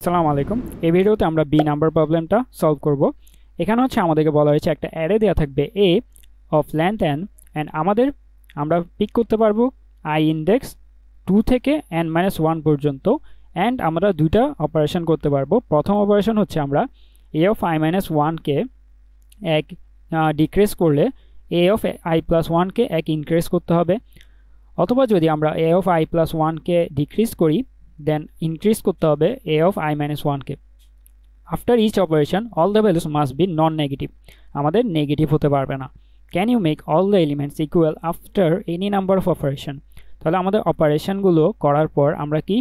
আসসালামু আলাইকুম। এই ভিডিওতে আমরা বি নাম্বার প্রবলেমটা সলভ করব। এখানে হচ্ছে আমাদেরকে বলা হয়েছে একটা অ্যারে দেওয়া থাকবে এ অফ লেন্থ এন অ্যান্ড আমরা পিক করতে পারবো আই ইন্ডেক্স 2 থেকে n-1 পর্যন্ত অ্যান্ড আমরা দুইটা অপারেশন করতে পারবো। প্রথম অপারেশন হচ্ছে আমরা এ অফ i-1 কে এক ডিক্রিজ করলে এ অফ i+1 কে এক ইনক্রিজ করতে হবে, অথবা যদি আমরা এ অফ i+1 কে ডিক্রিজ করি দেন ইনক্রিজ করতে হবে a of i-1 কে। After each operation all the values must be non negative, আমাদের নেগেটিভ হতে পারবে না। Can you make all the elements equal after any number of operation? তাহলে আমাদের অপারেশনগুলো করার পর আমরা কি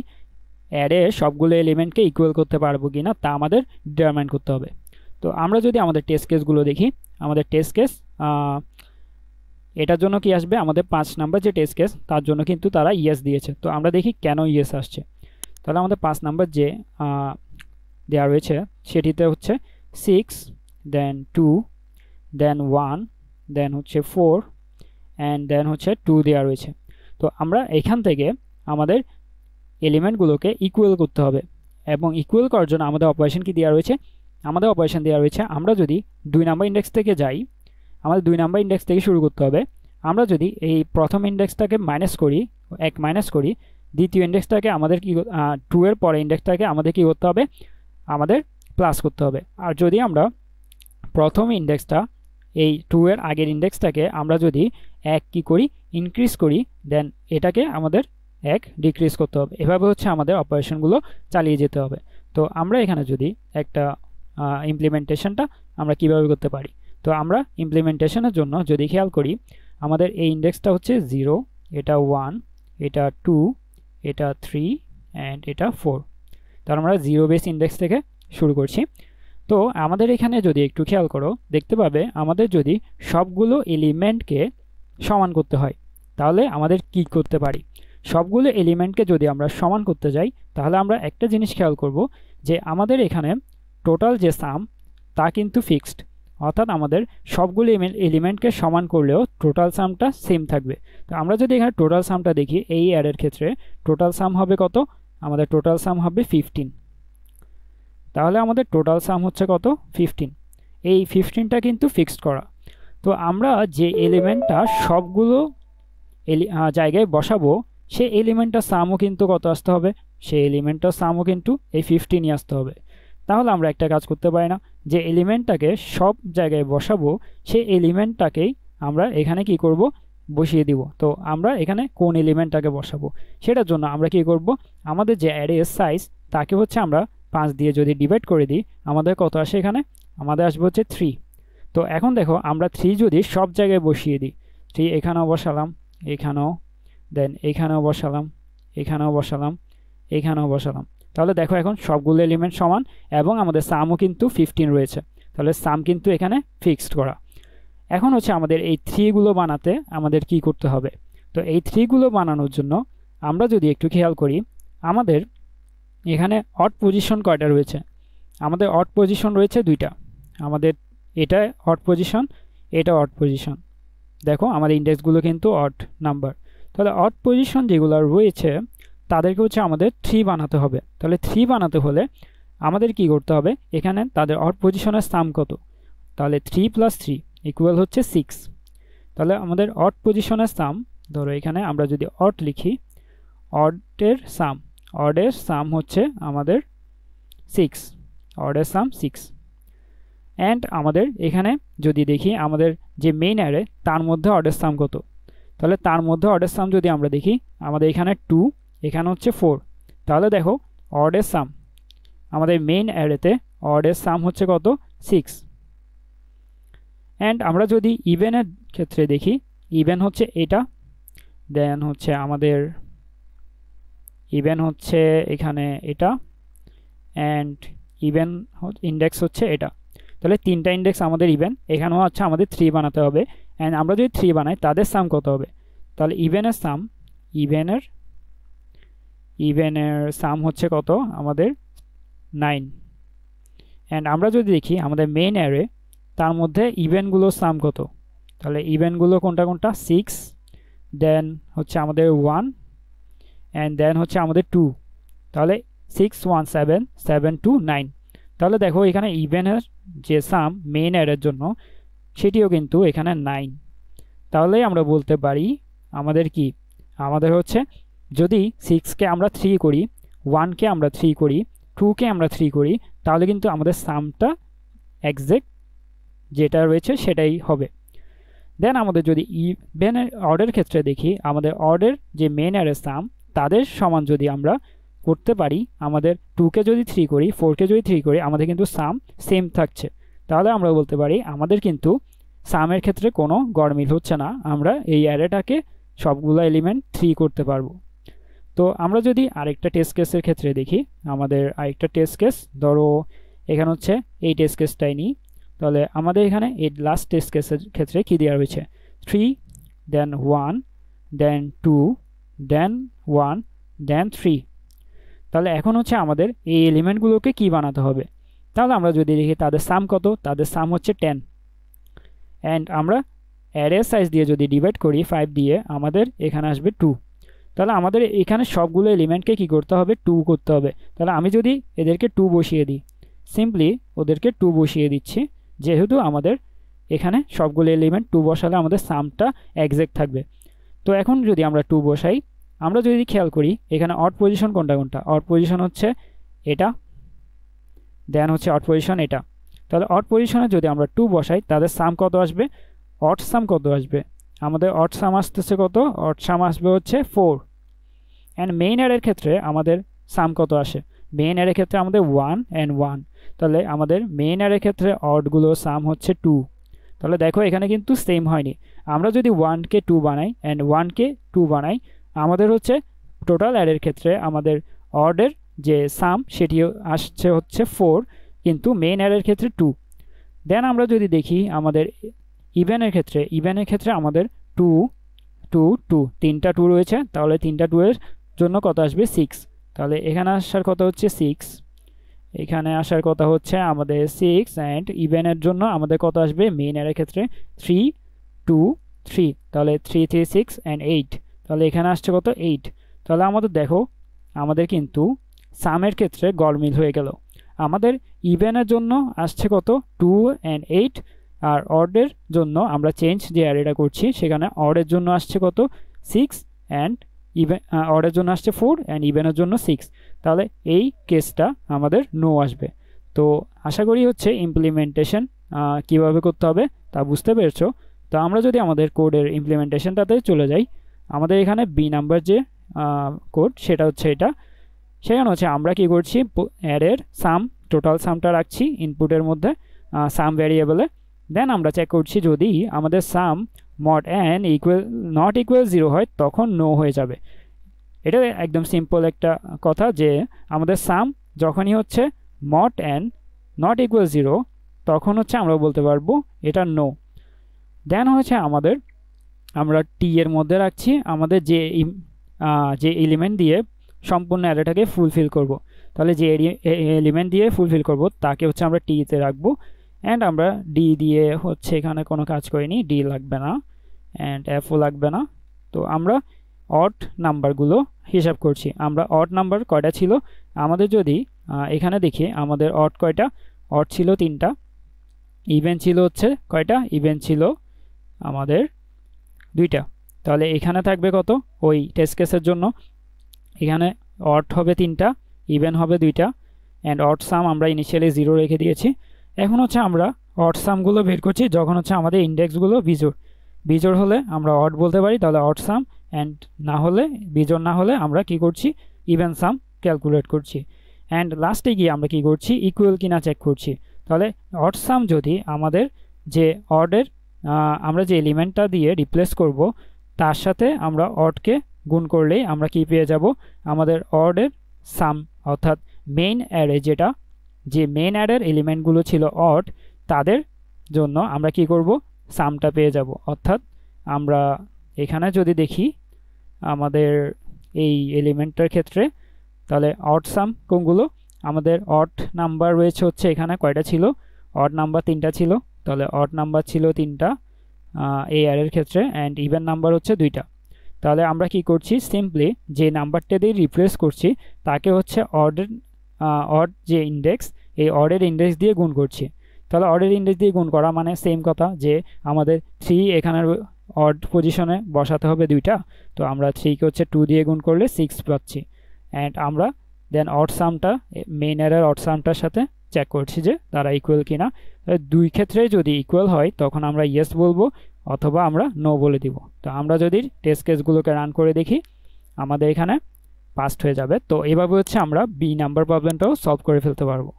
অ্যারে সবগুলো এলিমেন্টকে ইকুয়াল করতে পারবো কিনা তা আমাদের ডিটারমাইন করতে হবে। তো আমরা যদি আমাদের টেস্ট কেসগুলো দেখি, আমাদের টেস্ট কেস এটার জন্য কি আসবে, আমাদের 5 নাম্বার যে টেস্ট কেস তার জন্য কিন্তু তারা ইয়েস দিয়েছে। তো আমরা দেখি কেন ইয়েস আসছে। তাহলে আমাদের 5 নাম্বার যে দেওয়া রয়েছে সেটিতে হচ্ছে 6 দেন 2 দেন 1 দেন হচ্ছে 4 অ্যান্ড দেন হচ্ছে 2 দেওয়া রয়েছে। তো আমরা এখান থেকে আমাদের এলিমেন্টগুলোকে ইকুয়াল করতে হবে এবং ইকুয়াল করার জন্য আমাদের অপারেশন কি দেওয়া রয়েছে, আমাদের অপারেশন দেওয়া রয়েছে আমরা যদি 2 নাম্বার ইন্ডেক্স থেকে যাই, আমাদের 2 নাম্বার ইন্ডেক্স থেকে শুরু করতে হবে। আমরা যদি এই প্রথম ইন্ডেক্সটাকে মাইনাস করি, এক মাইনাস করি, দ্বিতীয় ইন্ডেক্সটাকে আমাদের কি 2 এর পরে ইন্ডেক্সটাকে আমাদের কি করতে হবে, আমাদের প্লাস করতে হবে। আর যদি আমরা প্রথম ইন্ডেক্সটা এই 2 এর আগের ইন্ডেক্সটাকে আমরা যদি এক কি করি ইনক্রিজ করি দেন এটাকে আমাদের এক ডিক্রিজ করতে হবে। এভাবে হচ্ছে আমাদের অপারেশনগুলো চালিয়ে যেতে হবে। তো আমরা এখানে যদি একটা ইমপ্লিমেন্টেশনটা আমরা কিভাবে করতে পারি, তো আমরা ইমপ্লিমেন্টেশনের জন্য যদি খেয়াল করি আমাদের এই ইন্ডেক্সটা হচ্ছে 0, এটা 1, এটা 2, এটা 3 অ্যান্ড এটা 4। তার আমরা 0 বেস ইন্ডেক্স থেকে শুরু করছি। তো আমাদের এখানে যদি একটু খেয়াল করো দেখতে পাবে আমাদের যদি সবগুলো এলিমেন্টকে সমান করতে হয় তাহলে আমাদের কি করতে পারি, সবগুলো এলিমেন্টকে যদি আমরা সমান করতে যাই তাহলে আমরা একটা জিনিস খেয়াল করব যে আমাদের এখানে টোটাল যে সাম তা কিন্তু ফিক্সড, অর্থাৎ আমাদের সবগুলো এলিমেন্টকে সমান করলেও টোটাল সামটা সেম থাকবে। তো আমরা যদি এখানে টোটাল সামটা দেখি এই অ্যারের ক্ষেত্রে টোটাল সাম হবে কত, আমাদের টোটাল সাম হবে 15। তাহলে আমাদের টোটাল সাম হচ্ছে কত, 15। এই 15টা কিন্তু ফিক্সড করা। তো আমরা যে এলিমেন্টটা সবগুলো জায়গায় বসাবো সেই এলিমেন্টটার সামও কিন্তু কত আসতে হবে, সেই এলিমেন্টটার সামও কিন্তু এই 15ই আসতে হবে। তাহলে আমরা একটা কাজ করতে পারি না, যে এলিমেন্টটাকে সব জায়গায় বসাবো সেই এলিমেন্টটাকেই আমরা এখানে কি করব, বসিয়ে দিব। তো আমরা এখানে কোন এলিমেন্টটাকে বসাবো সেটার জন্য আমরা কি করব, আমাদের যে অ্যারে সাইজ তাকে হচ্ছে আমরা 5 দিয়ে যদি ডিভাইড করে দিই আমাদের কত আসে, এখানে আমাদের আসবে হচ্ছে 3। তো এখন দেখো আমরা 3 যদি সব জায়গায় বসিয়ে দিই, 3 এখানেও বসালাম, এখানেও, দেন এখানেও বসালাম, এখানেও বসালাম, এখানেও বসালাম, তাহলে দেখো এখন সবগুলো এলিমেন্ট সমান এবং আমাদের সামও কিন্তু 15 রয়েছে। তাহলে সাম কিন্তু এখানে ফিক্সড করা। এখন হচ্ছে আমাদের এই 3 গুলো বানাতে আমাদের কি করতে হবে, তো এই 3 গুলো বানানোর জন্য আমরা যদি একটু খেয়াল করি আমাদের এখানে অড পজিশন কয়টা রয়েছে, আমাদের অড পজিশন রয়েছে 2টা। আমাদের এটা অড পজিশন, এটা অড পজিশন। দেখো আমাদের ইন্ডেক্সগুলো কিন্তু অড নাম্বার। তাহলে অড পজিশন যেগুলো রয়েছে তাদেরকে হচ্ছে আমাদের 3 বানাতে হবে। তাহলে 3 বানাতে হলে আমাদের কি করতে হবে, এখানে তাদের অড পজিশনের সাম কত, তাহলে 3 + 3 ইকুয়াল হচ্ছে 6। তাহলে আমাদের অড পজিশনের সাম, ধরো এখানে আমরা যদি অড লিখি, অডের সাম হচ্ছে আমাদের 6, অডের সাম 6। অ্যান্ড আমাদের এখানে যদি দেখি আমাদের যে মেইন অ্যারে তার মধ্যে অডের সাম কত, তাহলে তার মধ্যে অডের সাম যদি আমরা দেখি আমাদের এখানে 2, এখানে হচ্ছে 4। তাহলে দেখো অডের সাম আমাদের মেইন অ্যারেতে অডের সাম হচ্ছে কত, 6। অ্যান্ড আমরা যদি ইভেনের ক্ষেত্রে দেখি, ইভেন হচ্ছে এটা, দেন হচ্ছে আমাদের ইভেন হচ্ছে এখানে এটা, অ্যান্ড ইভেন ইন্ডেক্স হচ্ছে এটা। তাহলে 3টা ইন্ডেক্স আমাদের ইভেন, এখানেও হচ্ছে আমাদের 3 বানাতে হবে। অ্যান্ড আমরা যদি 3 বানাই তাদের সাম কত হবে, তাহলে ইভেনের সাম, ইভেনের সাম হচ্ছে কত আমাদের 9। অ্যান্ড আমরা যদি দেখি আমাদের মেইন অ্যারে তার মধ্যে ইভেনগুলোর সাম কত, তাহলে ইভেনগুলো কোনটা কোনটা, 6, দেন হচ্ছে আমাদের 1 অ্যান্ড দেন হচ্ছে আমাদের 2। তাহলে 617729। তাহলে দেখো এখানে ইভেনের যে সাম মেইন অ্যারের জন্য সেটিও কিন্তু এখানে 9। তাহলে আমরা বলতে পারি আমাদের কি, আমাদের হচ্ছে যদি 6কে আমরা 3 করি, 1কে আমরা 3 করি, 2কে আমরা 3 করি, তাহলে কিন্তু আমাদের সামটা এক্সাক্ট যেটা রয়েছে সেটাই হবে। দেন আমাদের যদি ইভেনের অর্ডের ক্ষেত্রে দেখি, আমাদের অর্ডের যে মেন অ্যারের সাম তাদের সমান যদি আমরা করতে পারি, আমাদের 2কে যদি 3 করি, 4কে যদি 3 করি, আমাদের কিন্তু সাম সেম থাকছে। তাহলে আমরা বলতে পারি আমাদের কিন্তু সামের ক্ষেত্রে কোনো গড়মিল হচ্ছে না, আমরা এই অ্যারেটাকে সবগুলো এলিমেন্ট 3 করতে পারবো। তো আমরা যদি আরেকটা টেস্ট কেসের ক্ষেত্রে দেখি, আমাদের আরেকটা টেস্ট কেস ধরো এখানে হচ্ছে এই টেস্ট কেসটাই নিই। তাহলে আমাদের এখানে এই লাস্ট টেস্ট কেসের ক্ষেত্রে কী দেওয়া রয়েছে, 3 দেন 1 দেন 2 দেন 1 দেন 3। তাহলে এখন হচ্ছে আমাদের এই এলিমেন্টগুলোকে কি বানাতে হবে। তাহলে আমরা যদি দেখি তাদের সাম কত, তাদের সাম হচ্ছে 10। অ্যান্ড আমরা অ্যারে সাইজ দিয়ে যদি ডিভাইড করি 5 দিয়ে, আমাদের এখানে আসবে 2। তাহলে আমাদের এখানে সবগুলো এলিমেন্টকে কি করতে হবে, 2 করতে হবে। তাহলে আমি যদি এদেরকে 2 বসিয়ে দিই, সিম্পলি ওদেরকে 2 বসিয়ে দিচ্ছি, যেহেতু আমাদের এখানে সবগুলো এলিমেন্ট 2 বসালে আমাদের সামটা এক্সাক্ট থাকবে। তো এখন যদি আমরা 2 বসাই, আমরা যদি খেয়াল করি এখানে অড পজিশন কোনটা কোনটা, অড পজিশন হচ্ছে এটা, দেন হচ্ছে অড পজিশন এটা। তাহলে অড পজিশনে যদি আমরা 2 বসাই, তাদের সাম কত আসবে, অড সাম কত আসবে, আমাদের অড সাম আসতেছে কত, অড সাম আসবে হচ্ছে 4। অ্যান্ড মেইন অ্যারের ক্ষেত্রে আমাদের সাম কত আসে, মেইন অ্যারের ক্ষেত্রে আমাদের 1 অ্যান্ড 1। তাহলে আমাদের মেইন অ্যারের ক্ষেত্রে অডগুলো সাম হচ্ছে 2। তাহলে দেখো এখানে কিন্তু সেম হয়নি। আমরা যদি 1কে 2 বানাই অ্যান্ড 1কে 2 বানাই, আমাদের হচ্ছে টোটাল অ্যারের ক্ষেত্রে আমাদের অডের যে সাম সেটি আসছে হচ্ছে 4, কিন্তু মেইন অ্যারের ক্ষেত্রে 2। দেন আমরা যদি দেখি আমাদের ইভেনের ক্ষেত্রে আমাদের 2 2 2 তিনটা 2 রয়েছে। তাহলে তিনটা 2 এর জন্য কত আসবে, 6। তাহলে এখানে আসার কথা হচ্ছে 6, এখানে আসার কথা হচ্ছে আমাদের 6। অ্যান্ড ইভেনের জন্য আমাদের কত আসবে, মেইন অ্যারের ক্ষেত্রে 3 2 3। তাহলে 3 3 6 অ্যান্ড 8। তাহলে এখানে আসছে কত, 8। তাহলে আমাদের দেখো আমাদের কিন্তু সামের ক্ষেত্রে গড়মিল হয়ে গেল। আমাদের ইভেনের জন্য আসছে কত, 2 অ্যান্ড 8। আর অডের জন্য আমরা চেঞ্জ যে অ্যারেটা করছি, সেখানে অডের জন্য আসছে কত, 6 অ্যান্ড ইভেন, অডের জন্য আসছে 4 অ্যান্ড ইভেনের জন্য 6। তাহলে এই কেসটা আমাদের নো আসবে। তো আশা করি হচ্ছে ইমপ্লিমেন্টেশন কীভাবে করতে হবে তা বুঝতে পেরেছো। তো আমরা যদি আমাদের কোডের ইমপ্লিমেন্টেশনটাতে চলে যাই, আমাদের এখানে বি নাম্বার যে কোড সেটা হচ্ছে এটা। সেখানে হচ্ছে আমরা কি করছি, অ্যারের সাম, টোটাল সামটা রাখছি ইনপুটের মধ্যে সাম ভ্যারিয়েবলে। দেন আমরা চেক করছি যদি আমাদের সাম মড n নট ইকুয়াল 0 হয়, তখন নো হয়ে যাবে। এটা একদম সিম্পল একটা কথা যে আমাদের সাম যখনই হচ্ছে মড n নট ইকুয়াল 0, তখন হচ্ছে আমরা বলতে পারবো এটা নো। দেন হচ্ছে আমরা টি এর মধ্যে রাখছি আমাদের যে এলিমেন্ট দিয়ে সম্পূর্ণ অ্যারেটাকে ফুলফিল করব। তাহলে যে এলিমেন্ট দিয়ে ফুলফিল করব তাকে হচ্ছে আমরা টিতে রাখবো। অ্যান্ড আমরা ডি দিয়ে হচ্ছে এখানে কোনো কাজ করিনি, ডি লাগবে না অ্যান্ড এফও লাগবে না। তো আমরা অড নাম্বারগুলো হিসাব করছি। আমরা অড নাম্বার কয়টা ছিল, আমাদের যদি এখানে দেখি আমাদের অড কয়টা, অড ছিল 3টা, ইভেন ছিল হচ্ছে কয়টা, ইভেন ছিল আমাদের 2টা। তাহলে এখানে থাকবে কত, ওই টেস্ট কেসের জন্য এখানে অড হবে 3টা, ইভেন হবে 2টা, অ্যান্ড অড সাম আমরা ইনিশিয়ালি 0 রেখে দিয়েছি। এখন হচ্ছে আমরা অড সামগুলো বের করছি যখন হচ্ছে আমাদের ইন্ডেক্সগুলো বিজোড় হলে আমরা অড বলতে পারি, তাহলে অড সাম। অ্যান্ড না হলে, বিজোড় না হলে আমরা কি করছি, ইভেন সাম ক্যালকুলেট করছি। অ্যান্ড লাস্টে গিয়ে আমরা কি করছি, ইকুয়াল কিনা চেক করছি। তাহলে অড সাম যদি আমাদের যে অডের আমরা যে এলিমেন্টটা দিয়ে রিপ্লেস করব তার সাথে আমরা অডকে গুণ করলেই আমরা কি পেয়ে যাব, আমাদের অডের সাম, অর্থাৎ মেইন অ্যারে যেটা, যে মেইন অ্যারের এলিমেন্টগুলো ছিল অড, তাদের জন্য আমরা কি করব, সামটা পেয়ে যাব। অর্থাৎ আমরা এখানে যদি দেখি আমাদের এই এলিমেন্টটার ক্ষেত্রে, তাহলে অড সাম কোনগুলো, আমাদের অড নাম্বার রয়েছে হচ্ছে এখানে কয়টা ছিল, অড নাম্বার 3টা ছিল। তাহলে অড নাম্বার ছিল 3টা এই অ্যারের ক্ষেত্রে, অ্যান্ড ইভেন নাম্বার হচ্ছে 2টা। তাহলে আমরা কি করছি, সিম্পলি যে নাম্বারটা দিয়ে রিপ্লেস করছি তাকে হচ্ছে অড যে ইন্ডেক্স, এই অডের ইন্ডেক্স দিয়ে গুণ করছি। তাহলে অডের ইন্ডেক্স দিয়ে গুণ করা মানে সেম কথা, যে আমাদের 3 এখানের অড পজিশনে বসাতে হবে দুইটা, তো আমরা 3 কে হচ্ছে 2 দিয়ে গুণ করলে 6 পাচ্ছি। অ্যান্ড আমরা দেন অড সামটা, মেইন অ্যারের অড সামটার সাথে চেক করছি যে তারা ইকুয়াল কিনা। দুই ক্ষেত্রে যদি ইকুয়াল হয় তখন আমরা ইয়েস বলবো, অথবা আমরা নো বলে দিব। তো আমরা যদি টেস্ট কেসগুলোকে রান করে দেখি, আমাদের এখানে পাস্ট হয়ে যাবে। তো এইভাবে হচ্ছে আমরা বি নাম্বার প্রবলেমটাও সলভ করে ফেলতে পারবো।